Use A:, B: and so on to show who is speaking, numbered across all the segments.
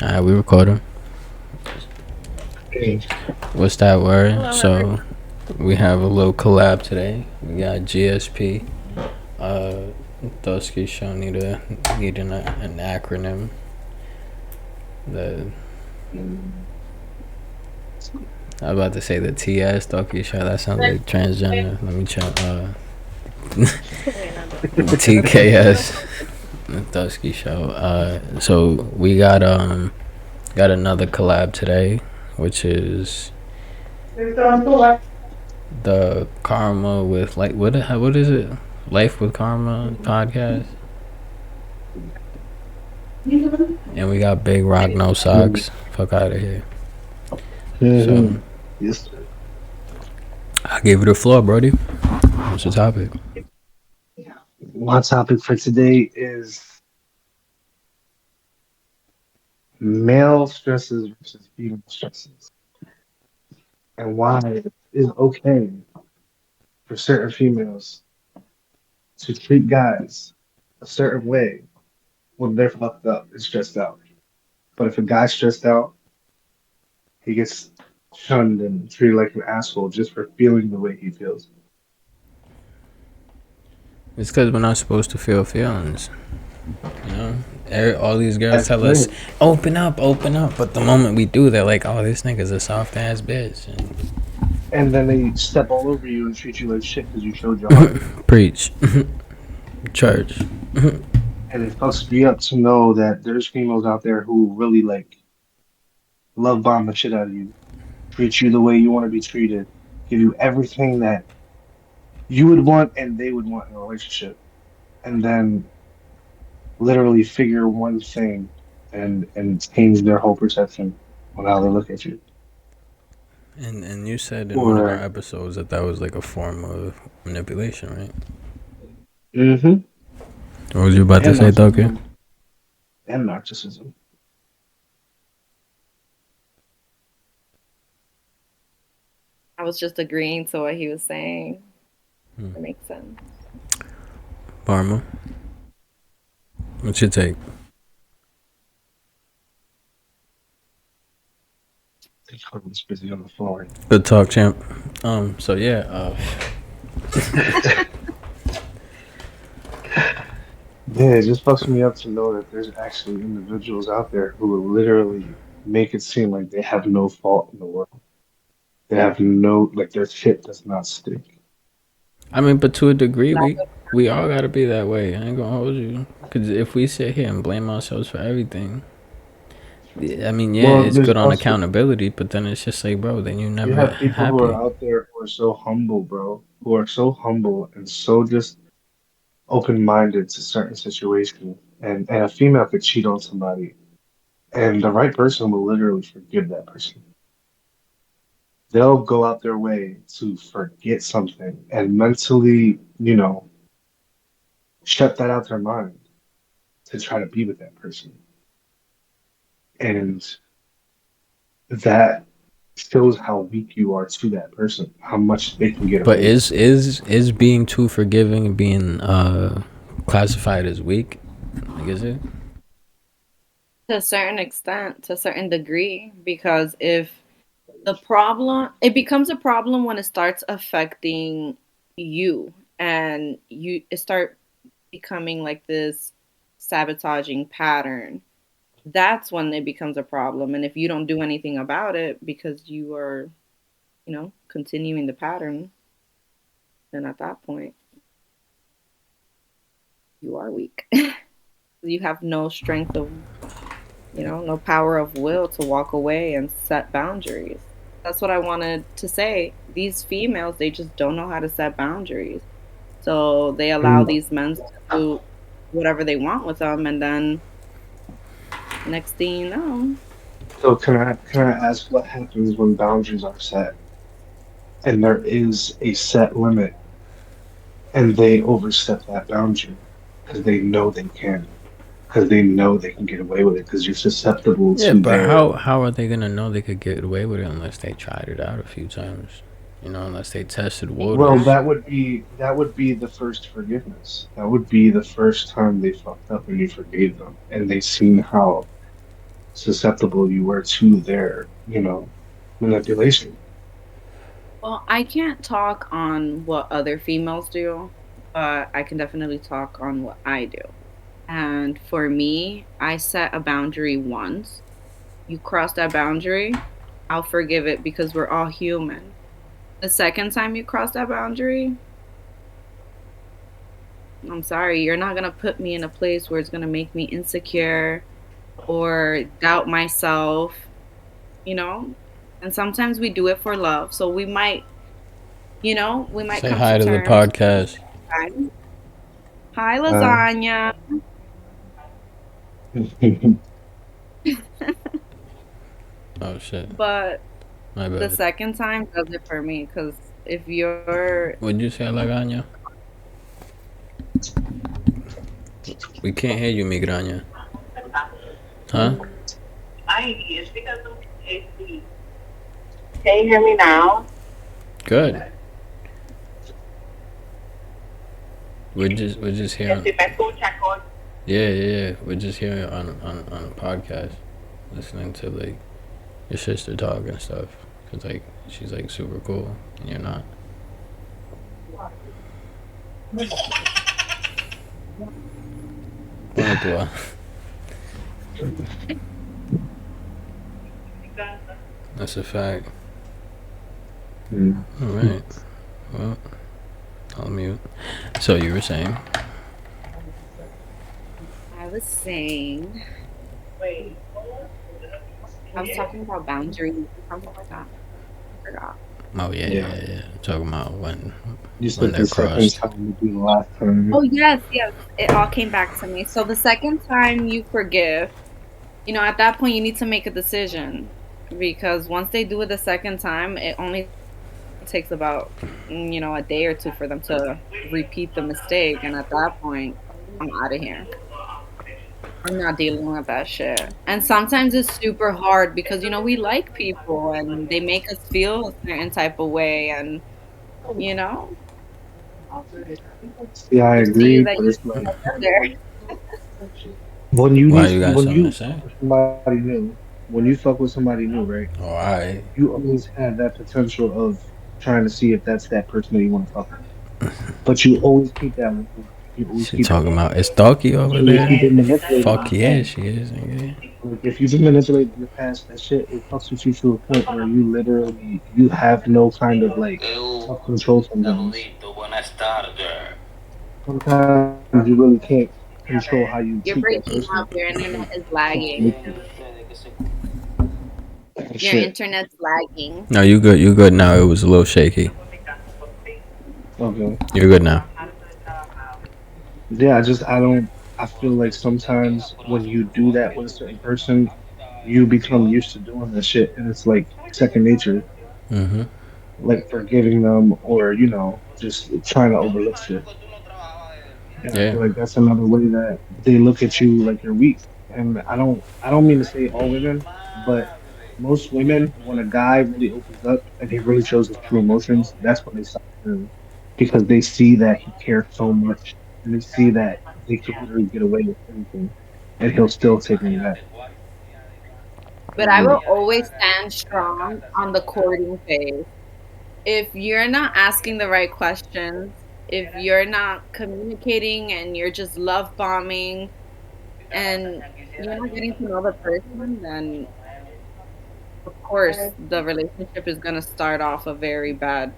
A: We recording.
B: Hey,
A: What's that word?
C: Hello,
A: So we have a little collab today. We got GSP. Uh, Dusky Show need an acronym. The I was about to say the TS Dusky Show. That sounds like transgender. Let me check. TKS Dusky Show. So we got another collab today, which is the Karma with like what is it? Life with Karma podcast. And we got Big Rock No Socks. Fuck out of here. So
B: yes, sir.
A: I gave it the floor, Brody. What's the topic?
B: My topic for today is male stresses versus female stresses, and why it is okay for certain females to treat guys a certain way when they're fucked up and stressed out. But if a guy's stressed out, he gets shunned and treated like an asshole just for feeling the way he feels.
A: It's because we're not supposed to feel feelings. You know, all these girls
B: That's
A: tell us,
B: good.
A: open up, open up. But the moment we do, they're like, oh, this nigga's a soft ass bitch.
B: And then they step all over you and treat you like shit because you showed your heart.
A: Preach. Church.
B: And it fucks me up to know that there's females out there who really like love bomb the shit out of you, treat you the way you want to be treated, give you everything that you would want and they would want in a relationship, and then literally figure one thing and change their whole perception on how they look at you.
A: And you said in one of our
B: Or
A: episodes that was like a form of manipulation, right?
B: mm-hmm.
A: What was you about to
B: And
A: say, Doki?
B: narcissism. And narcissism.
C: I was just agreeing to what he was saying. It makes sense.
A: Parma. What's your take?
B: They call this busy on the floor.
A: Good talk, champ. So yeah,
B: Yeah, it just fucks me up to know that there's actually individuals out there who will literally make it seem like they have no fault in the world. They have no, like, their shit does not stink.
A: I mean, but to a degree, we all gotta be that way. I ain't gonna hold you, cause if we sit here and blame ourselves for everything, I mean, yeah,
B: Well,
A: it's
B: there's
A: good on
B: also,
A: accountability, but then it's just like, bro, then you
B: you
A: never
B: have people who are
A: happy.
B: out there who are so humble, bro, who are so humble and so just open-minded to certain situations. And a female could cheat on somebody, and the right person will literally forgive that person. They'll go out their way to forget something and mentally, shut that out their mind to try to be with that person. And that shows how weak you are to that person, how much they can get
A: But
B: away with.
A: is being too forgiving being classified as weak? Like, is it?
C: To a certain extent, to a certain degree, because if the problem, it becomes a problem when it starts affecting you and it start becoming like this sabotaging pattern. That's when it becomes a problem. And if you don't do anything about it because you are, continuing the pattern, then at that point, you are weak. You have no strength of, no power of will to walk away and set boundaries. That's what I wanted to say. These females, they just don't know how to set boundaries. So they allow
B: Mm.
C: these men to do whatever they want with them. And then next thing you know,
B: So can I ask what happens when boundaries are set and there is a set limit and they overstep that boundary because they know they can, because they know they can get away with it because you're susceptible
A: Yeah,
B: to
A: but
B: their.
A: how are they gonna know they could get away with it unless they tried it out a few times? You know, unless they tested
B: Well,
A: waters.
B: that would be the first forgiveness. That would be the first time they fucked up and you forgave them and they seen how susceptible you were to their, manipulation.
C: Well, I can't talk on what other females do, but I can definitely talk on what I do. And for me, I set a boundary once. You cross that boundary, I'll forgive it because we're all human. The second time you cross that boundary, I'm sorry, you're not going to put me in a place where it's going to make me insecure or doubt myself, you know? And sometimes we do it for love. So we might
A: Say
C: come to
A: hi to the
C: terms.
A: podcast.
C: Hi,
B: Uh,
C: lasagna.
A: Oh shit,
C: But
A: my
C: the
A: bad.
C: second time does it for me because if you're,
A: Would you say lasagna? We can't hear you, migraña. Huh?
D: Can you hear me now?
A: Good. We're just hearing.
D: Este, me escucha, coño.
A: Yeah, yeah, yeah. We're just hearing on a podcast, listening to like your sister talk and stuff. Cause like she's like super cool and you're not. Bueno, tú, That's a fact.
B: mm.
A: All right. Well, I'll mute. So you were saying?
C: I was saying,
D: Wait.
C: I was talking about boundaries, something like that. I forgot.
A: Oh yeah,
B: Yeah.
A: yeah, yeah. Talking about
B: You
A: when
B: said
A: they're
B: the second
A: crossed.
B: time would be the last time.
C: Oh, yes, yes. It all came back to me. So the second time you forgive, at that point you need to make a decision because once they do it the second time, it only takes about, a day or two for them to repeat the mistake. And at that point, I'm out of here. I'm not dealing with that shit. And sometimes it's super hard because, we like people and they make us feel a certain type of way. And, you know,
B: See, I
C: you see
B: agree,
C: that
B: but
C: you
B: it's like
C: are there.
A: Why you got
B: when
A: something
B: you
A: to
B: fuck
A: say?
B: with somebody new, right?
A: Oh, alright.
B: You always have that potential of trying to see if that's that person that you want to fuck with. But you always keep that one. You always
A: She
B: keep it
A: talking
B: one.
A: about it's Stalky over
B: So if
A: there.
B: you've been manipulated in
A: Fuck
B: the
A: yeah,
B: past,
A: she is. Nigga.
B: like if you've been manipulated in the past, that shit it fucks with you to a point where you have no kind of like self control sometimes. Sometimes you really can't control how you treat
C: You're
B: that
C: breaking
B: person
C: up. Your
B: because
C: internet
B: of
C: is
B: the
C: lagging.
B: situation.
C: Your
B: Shit.
C: internet's lagging.
A: No, you good. You good now. It was a little shaky.
B: Okay.
A: You're good now.
B: Yeah, I feel like sometimes when you do that with a certain person, you become used to doing that shit and it's like second nature,
A: Mm-hmm.
B: like forgiving them or, just trying to overlook shit. And I
A: Yeah.
B: feel like that's another way that they look at you like you're weak. And I don't mean to say all women, but most women, when a guy really opens up and he really shows his true emotions, that's when they stop caring because they see that he cares so much and they see that they can literally get away with anything and he'll still take them back.
C: But I
B: And
C: will always stand strong on the courting phase. If you're not asking the right questions, if you're not communicating and you're just love bombing and you're not getting to know the person, then of course the relationship is going to start off with a very bad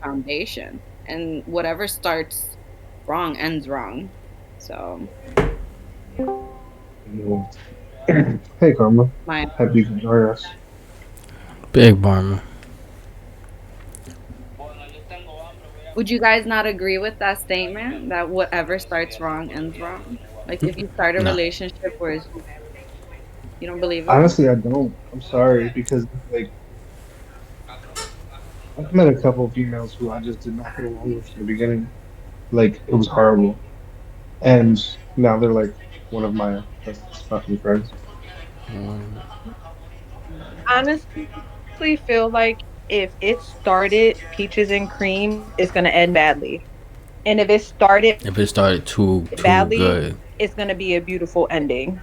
C: foundation. And whatever starts wrong ends wrong. So,
B: you hey, Karma,
C: my
B: happy you can join us.
A: Big Barma.
C: would you guys not agree with that statement that whatever starts wrong ends wrong? Like if you start a
A: No.
C: relationship where it's just, you don't believe that?
B: Honestly, I don't. I'm sorry because like I've met a couple of females who I just did not get along with in the beginning. Like it was horrible, and now they're like one of my best fucking friends.
D: Honestly, feel like if it started peaches and cream, it's gonna end badly. And if it started
A: If it
D: badly,
A: started too
D: it's gonna be a
A: good.
D: beautiful ending.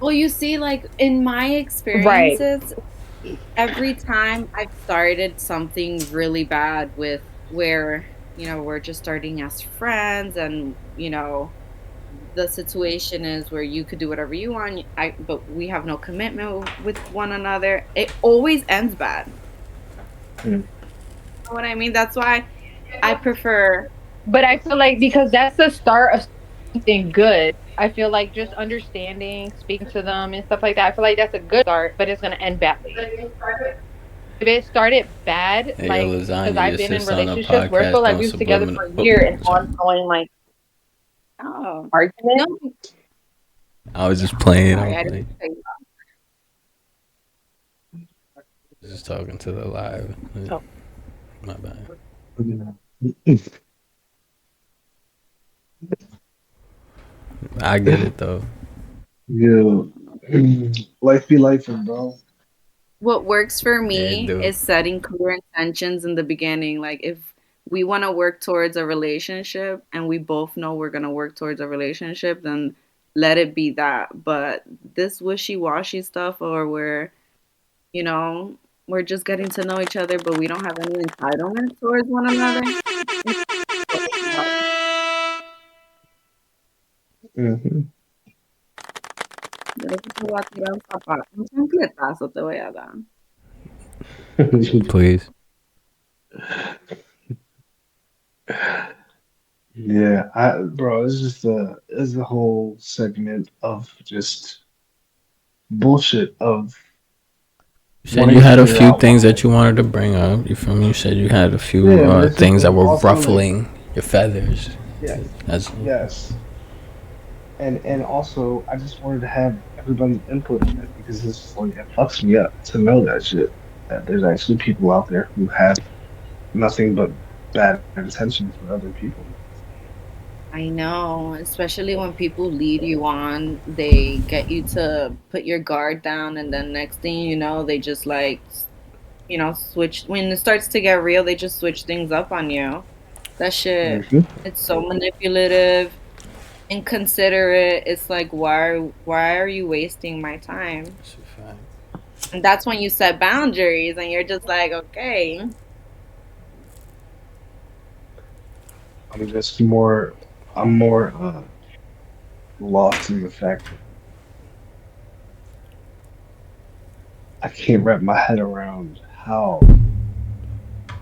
C: Well, you see, like in my
D: Right.
C: experiences, every time I've started something really bad with where, we're just starting as friends and, the situation is where you could do whatever you want, but we have no commitment with one another. It always ends bad. You
B: Mm.
C: know what I mean? That's why I prefer.
D: But I feel like because that's the start of something good. I feel like just understanding, speaking to them and stuff like that. I feel like that's a good start, but it's gonna end badly. If it started bad,
A: Hey, yo,
D: like because
A: lasagna,
D: I've
A: your
D: been in
A: sister on a
D: relationships where I feel
A: podcast
D: like
A: doing
D: we was together
A: subliminal.
D: for a
A: Oh,
D: year and
A: sorry.
D: ongoing like
C: Oh
D: argument.
C: no,
A: I was just playing. I
C: sorry,
A: was
C: I didn't
A: playing.
C: say
A: Just talking to the live.
D: Oh.
A: My bad.
B: You
A: I get it though.
B: Yeah. Life be life, bro.
C: what works for
A: Yeah, it
C: me
A: do.
C: is setting clear intentions in the beginning. Like if we want to work towards a relationship and we both know we're going to work towards a relationship, then let it be that. But this wishy-washy stuff or you know, we're just getting to know each other but we don't have any entitlement towards one another. It's fucking hard.
B: Mhm.
C: Yo te voy a tirar un zapato, un chancletazo te voy a dar.
A: Please.
B: Yeah, bro, it's a whole segment of just bullshit of
A: You said
B: wanting
A: you
B: to
A: had a
B: figure
A: few
B: out
A: things
B: why.
A: that you wanted to bring up. You feel me? You said you had a few
B: Yeah, but it's just
A: things that
B: like
A: were
B: also like
A: ruffling your feathers.
B: yes,
A: That's
B: yes, and also I just wanted to have everybody's input in it because it's just like it fucks me up to know that shit. That there's actually people out there who have nothing but bad intentions for other people.
C: I know, especially when people lead you on, they get you to put your guard down, and then next thing you know, they just like, switch. When it starts to get real, they just switch things up on you. That shit,
B: Hmm.
C: it's so manipulative, inconsiderate. It's like, why are you wasting my time?
A: a fact.
C: And that's when you set boundaries, and you're just like, okay,
B: I'm just more, I'm more lost in the fact that I can't wrap my head around how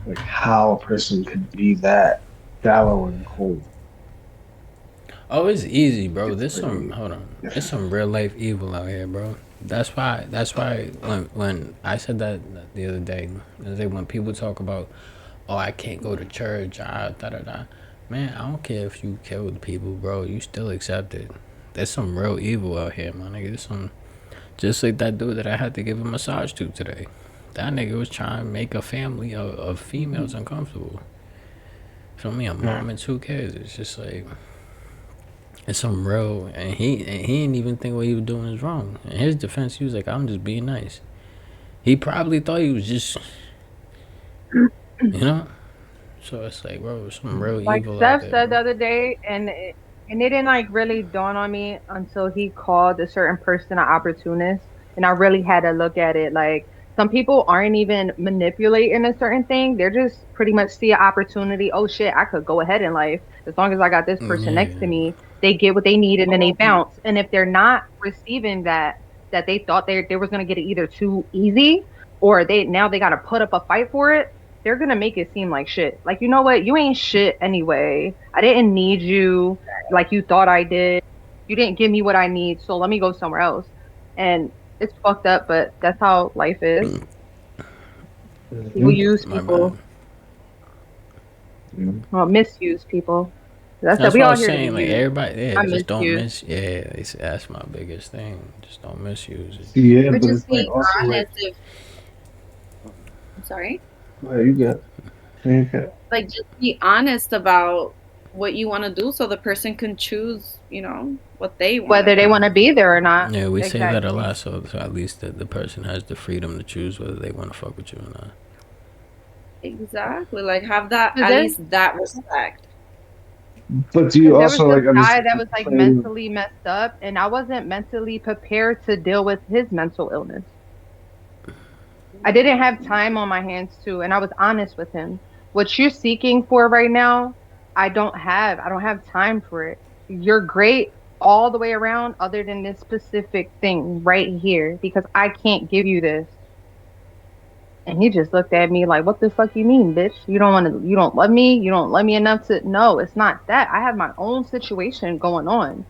B: a person could be that shallow and cold.
A: Oh, it's easy, bro.
B: It's
A: There's some.
B: really
A: Hold on. There's
B: different.
A: some real life evil out here, bro. That's why. That's why. When I said that the other day, when people talk about, oh, I can't go to church, da da da. Man, I don't care if you killed people, bro. You still accepted. There's some real evil out here, my nigga. There's some. Just like that dude that I had to give a massage to today. That nigga was trying to make a family of females uncomfortable. Feel me? A
B: Mm.
A: mom and 2 kids. It's just like it's some real, and he didn't even think what he was doing is wrong. In his defense, he was like, "I'm just being nice." He probably thought he was just, you know. So it's like, bro, there's some real
D: Like
A: evil out
D: Steph
A: there,
D: said the
A: bro.
D: other day, and it didn't like really dawn on me until he called a certain person an opportunist, and I really had to look at it. Like some people aren't even manipulating a certain thing; they're just pretty much see an opportunity. Oh shit, I could go ahead in life as long as I got this person next to
A: Yeah,
D: me. They get what they need, and then they bounce. And if they're not receiving that they thought they was gonna get it either too easy, or they got to put up a fight for it, they're gonna make it seem like shit. Like, you know what? You ain't shit anyway. I didn't need you like you thought I did. You didn't give me what I need, so let me go somewhere else. And it's fucked up, but that's how life is. People
B: Mhm.
D: use
A: my bad.
D: people,
B: Mhm.
D: well, misuse people. That's that
A: That's
D: we
A: what I
D: all
A: was
D: here to be
A: saying. Like
D: used,
A: everybody, yeah,
D: not
A: just don't
D: misused.
A: miss. Yeah, that's my biggest thing. Just don't misuse it.
B: See, yeah,
C: or
B: but
C: just
B: it's like
C: be
B: also like,
C: honest. If I'm sorry,
B: well, you got, okay.
C: like just be honest about what you want to do, so the person can choose, what they want to
D: Whether they
C: do.
D: want to be there or not.
A: Yeah, we say that a
D: Exactly.
A: lot. So at least the person has the freedom to choose whether they want to fuck with you or not.
C: Exactly. Like have that,
D: Because
C: at
D: there's
C: least that respect.
B: But do you
D: Because there was
B: also
D: this
B: like
D: guy
B: understand
D: that
B: the
D: was like
B: clarity?
D: mentally messed up, and I wasn't mentally prepared to deal with his mental illness. I didn't have time on my hands to, and I was honest with him. What you're seeking for right now, I don't have. I don't have time for it. You're great all the way around, other than this specific thing right here, because I can't give you this. And he just looked at me like, what the fuck you mean, bitch? You don't love me? You don't love me enough to, no, it's not that. I have my own situation going on.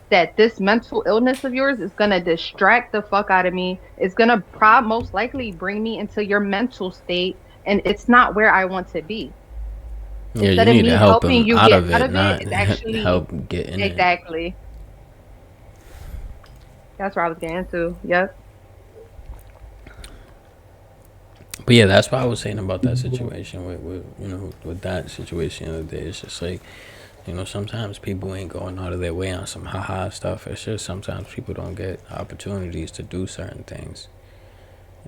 D: That this mental illness of yours is gonna distract the fuck out of me. It's gonna most likely bring me into your mental state, and it's not where I want to be.
A: Yeah, you
D: Instead of
A: need to
D: me
A: help
D: helping
A: him
D: you
A: out
D: get
A: of
D: out
A: it,
D: of it,
A: not
D: it's actually
A: help get in it.
D: exactly. That's where I was getting to. Yep.
A: But yeah, that's what I was saying about that situation with that situation the other day. It's just like, sometimes people ain't going out of their way on some haha stuff. It's just sometimes people don't get opportunities to do certain things,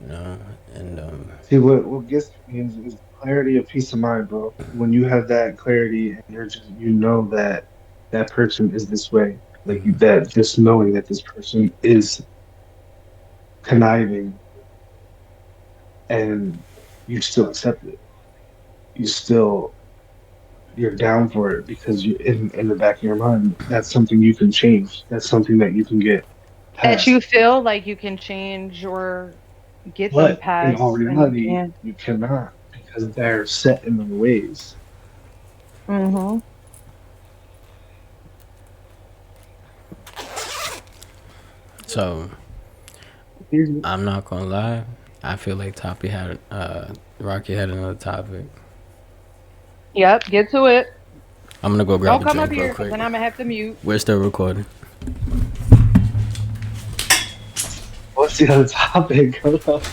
A: you know. And
B: See, what gets me is clarity of peace of mind, bro. When you have that clarity and you're just you know that that person is this way, like you, that just knowing that this person is conniving and you still accept it. You still you're down for it because you in the back of your mind that's something you can change. That's something that you can get
D: That you
B: past.
D: feel like you can change or get them
B: But in
D: past,
B: all
D: and you
B: reality,
D: can't.
B: you cannot because they're set in their ways.
D: Mm-hmm.
A: so
B: Here's-
A: I'm not gonna lie. I feel like Rocky had another topic.
D: Yep. Get to it.
A: I'm gonna go grab
D: Don't
A: a
D: come up
A: drink real
D: here, because
A: quick.
D: then I'm gonna have to mute.
A: We're still recording.
B: What's the other topic? Hold up.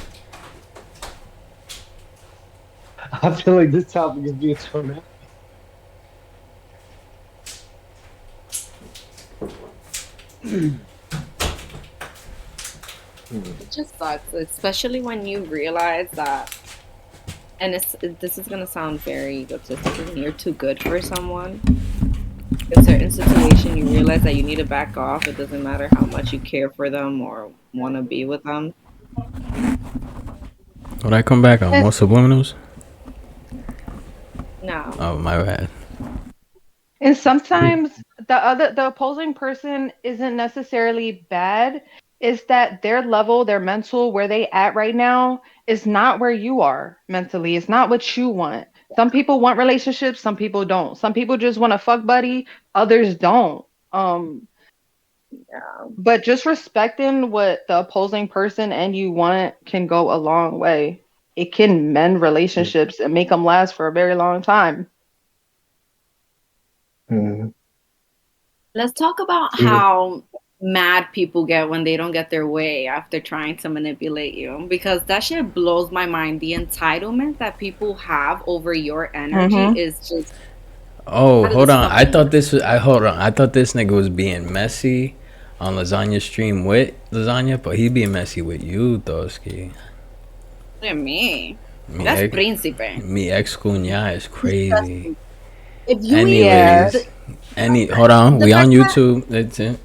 B: I feel like this topic is being thrown out.
C: It just sucks, especially when you realize that, and this is gonna sound very egotistic, when you're too good for someone. In a certain situation, you realize that you need to back off. It doesn't matter how much you care for them or want to be with them.
A: When I come back on more subliminals.
C: No.
A: Oh my bad.
D: And sometimes the opposing person isn't necessarily bad. Is that their level, their mental, where they at right now is not where you are mentally. It's not what you want. Some people want relationships, some people don't. Some people just want a fuck buddy, others don't. Um,
C: Yeah.
D: but just respecting what the opposing person and you want can go a long way. It can mend relationships and make them last for a very long time.
B: Mhm.
C: Let's talk about how mad people get when they don't get their way after trying to manipulate you, because that shit blows my mind. The entitlement that people have over your energy
D: Mm-hmm.
C: is just
A: Oh,
C: out of
A: hold
C: this
A: on. I
C: fucking
A: thought
C: world.
A: this was. I hold on. I thought this nigga was being messy on lasagna stream with lasagna, but he being messy with you, Thoski.
C: Look at me.
A: Me
C: That's
A: ex,
C: príncipe.
A: me ex cuña is crazy.
C: Disgusting. If you
D: Yeah.
C: even
A: Anyways, hold on.
C: the
A: We on
C: fact that
A: YouTube. That's it.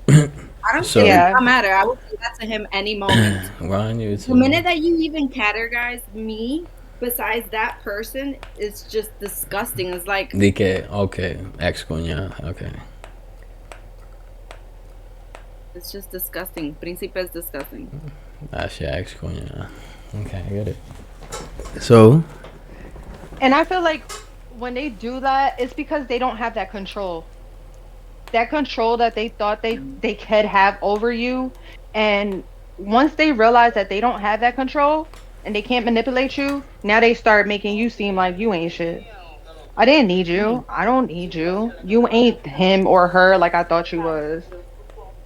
C: I don't, it
A: So
C: does
D: Yeah.
C: not matter. I would say that to him any moment.
A: we're on
C: The
A: YouTube.
C: minute that you even categorize me besides that person, it's just disgusting. It's like
A: DK. Okay. Ex cuña. Okay.
C: it's just disgusting. Príncipe is disgusting.
A: That's your ex cuña. Okay, I get it. So
D: And I feel like when they do that, it's because they don't have that control. That control that they thought they could have over you. And once they realize that they don't have that control and they can't manipulate you, now they start making you seem like you ain't shit. I didn't need
C: Mm.
D: you. I don't need you. You ain't him or her like I thought you was.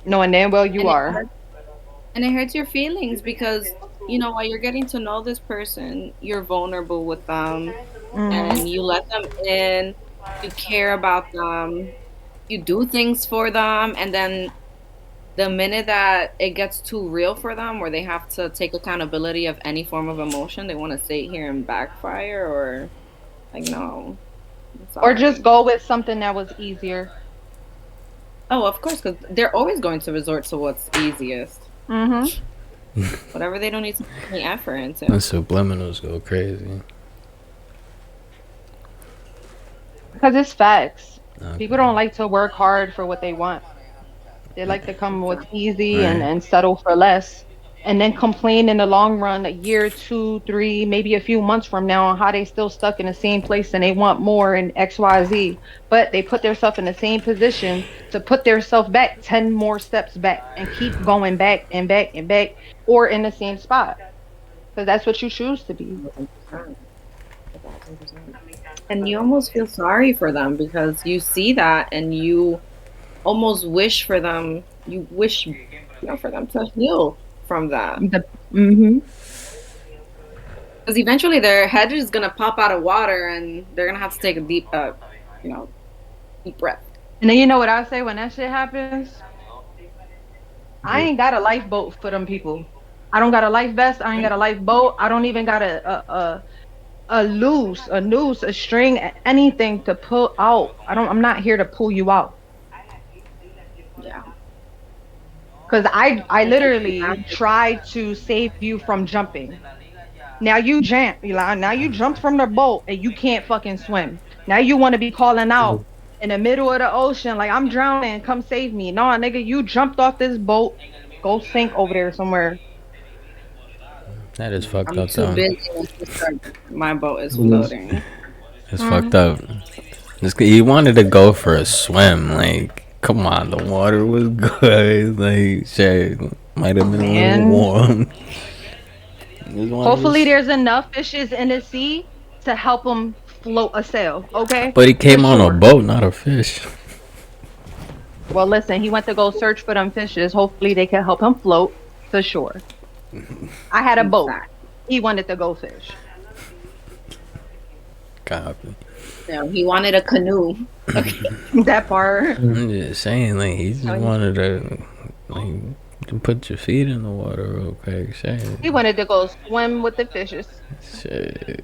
D: Knowing damn well you
C: And it
D: are.
C: hurts, and it hurts your feelings because while you're getting to know this person, you're vulnerable with them,
D: Mm-hmm.
C: and you let them in. You care about them. You do things for them, and then the minute that it gets too real for them, where they have to take accountability of any form of emotion, they want to sit here and backfire or like no. I'm
D: Or just
C: sorry.
D: go with something that was easier.
C: Oh, of course, because they're always going to resort to what's easiest.
D: Mm-hmm.
C: Whatever they don't need to put any effort
A: The
C: into.
A: subliminals go crazy.
D: Because it's facts. People
A: Okay.
D: don't like to work hard for what they want. They like to come with
C: Exactly.
D: easy
A: Right.
D: and settle for less. And then complain in the long run, a year, 2, 3, maybe a few months from now, on how they still stuck in the same place and they want more and XYZ. But they put themselves in the same position to put themselves back 10 more steps back and keep going back and back and back or in the same spot. Because that's what you choose to be.
C: 1,000%. 1,000%. And you almost feel sorry for them because you see that and you almost wish for them, you wish, for them to heal from that.
D: Mm-hmm.
C: Because eventually their head is going to pop out of water and they're going to have to take a you know, deep breath.
D: And then you know what I say when that shit happens? I
B: Yeah.
D: ain't got a lifeboat for them people. I don't got a life vest. I ain't got a lifeboat. I don't even got a noose, a string, anything to pull out. I'm not here to pull you out.
C: Yeah.
D: Because I
C: That's
D: literally
C: exactly.
D: tried to save you from jumping. Now you jump, Eli. Now you jumped from the boat and you can't fucking swim. Now you want to be calling out in the middle of the ocean like I'm drowning, come save me. No, nigga, you jumped off this boat. Go sink over there somewhere.
A: That is fucked
C: I'm
A: up
C: too
A: though.
C: busy to start. My boat is
B: It is.
C: floating.
A: It's fucked
D: Mhm.
A: up. He wanted to go for a swim. Like, come on, the water was good. Like, shit, might have been a little
D: Man,
A: warm. Just wanted
D: hopefully
A: to.
D: there's enough fishes in the sea to help him float a sail. Okay,
A: But he
D: for
A: came on a
D: sure.
A: boat, not a fish.
D: Well, listen, he went to go search for them fishes. Hopefully they can help him float for sure. I had a boat.
C: Exactly.
D: He wanted to go fish.
A: Copy.
C: No, he wanted a canoe. Okay.
D: That part.
A: I'm just saying, like, he just
C: So
A: wanted like, to put your feet in the water real quick. Shit.
D: He wanted to go swim with the fishes.
A: Shit.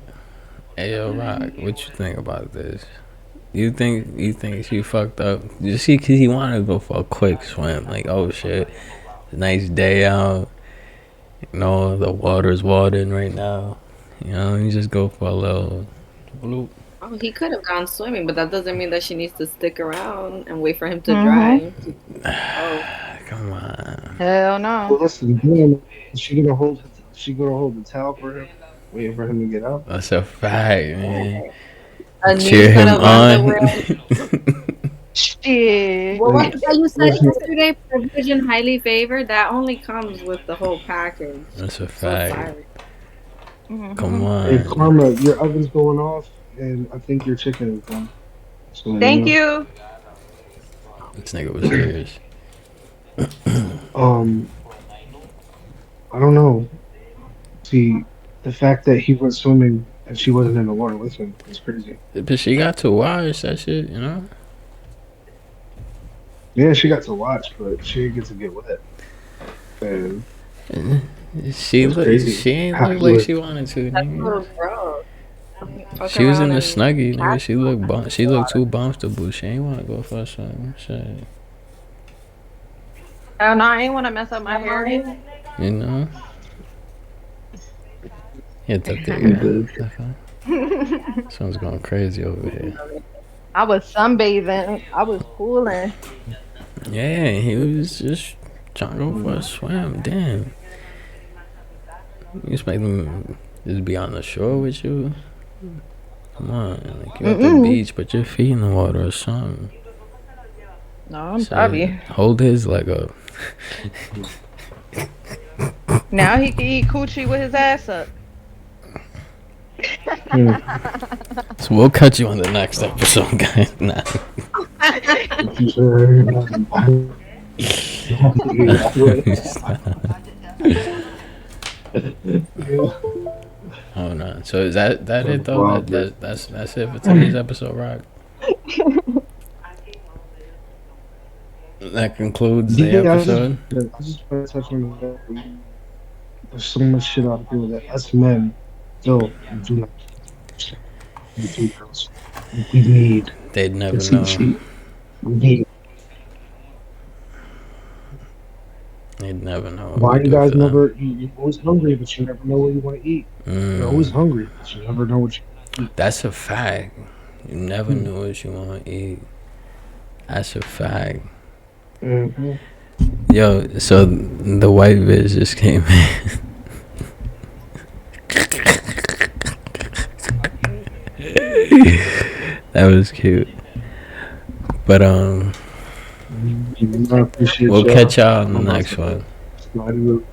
A: Hey, yo, Rock, what you think about this? You think she fucked up? You see, cause he wanted to go for a quick swim. Like, oh shit, nice day out. You know, the water's watering right now. You know, you just go for a little bloop.
C: Oh, he could have gone swimming, but that doesn't mean that she needs to stick around and wait for him to
D: Mm-hmm.
C: dry. Oh,
A: Come on.
D: Hell
B: Well,
D: no.
B: listen, damn, is she gonna hold the towel for him, waiting for him to get out?
A: That's a fact, man.
C: okay. A new
A: Cheer
C: set
A: him
C: of
A: on.
C: underwear.
D: Shit.
C: What was
B: Like,
C: it that you said
B: listen,
C: yesterday? Privileged and highly favored. That only comes with the whole package.
A: That's a
C: So
A: fact.
C: sorry.
A: Come
D: Mm-hmm.
B: hey,
A: on.
B: Karma, your oven's going off, and I think your chicken is done. So you
D: Thank
B: know,
D: you.
A: This nigga was serious.
B: um, I don't know. See, the fact that he went swimming and she wasn't in the water with him is crazy.
A: But she got to watch that shit, you know?
B: Yeah, she got to watch, but she didn't get to get wet. And
A: She
B: it's
A: look.
B: crazy
A: She ain't
B: how
A: look
B: he
A: like
B: was.
A: she wanted to,
C: That's a
A: nigga.
C: little gross. Fuck
A: She was in
C: around
A: the
C: and
A: snuggie, nigga.
C: catch
A: She looked. She
C: the
A: looked
C: water.
A: too comfortable. She ain't want to go for a swim. Shit,
D: Hell no, I ain't want to mess up my hair.
A: you know. Hit that
B: I'm
A: thing.
B: good.
A: Someone's going crazy over here.
D: I was sunbathing. I was cooling.
A: Yeah, he was just trying to go for a swim. Damn. You expect him to just be on the shore with you? Come on, like you at the
D: Mm-mm.
A: beach, put your feet in the water or something.
D: No, I'm
A: Shit,
D: sorry.
A: hold his leg up.
D: Now he can eat coochie with his ass up.
B: Hmm.
A: So we'll catch you on the next episode, guys. Nah.
B: Thank you, sir.
A: Oh no. So is that it though?
B: Wow, bro.
A: That's it for today's episode, Rock. That concludes the
B: Yeah,
A: episode.
B: I just want to touch on the fact that there's so much shit out here that us men still do not understand. We do girls. We need
A: They'd never
B: to teach
A: know.
B: you. We need.
A: They'd never know what
B: Why
A: we
B: you
A: do
B: guys
A: for them.
B: never? You're always hungry, but you never know what you want to eat. You're always hungry, but you never know what you want to eat.
A: That's a fact. You never
B: Hmm.
A: knew what you want to eat. That's a fact.
B: Mm-hmm.
A: Yo, so the white bitch just came in. That was cute. But
B: I appreciate
A: we'll
B: y'all.
A: catch y'all on
B: I'm
A: the
B: about
A: next
B: to
A: one.
B: slide it over.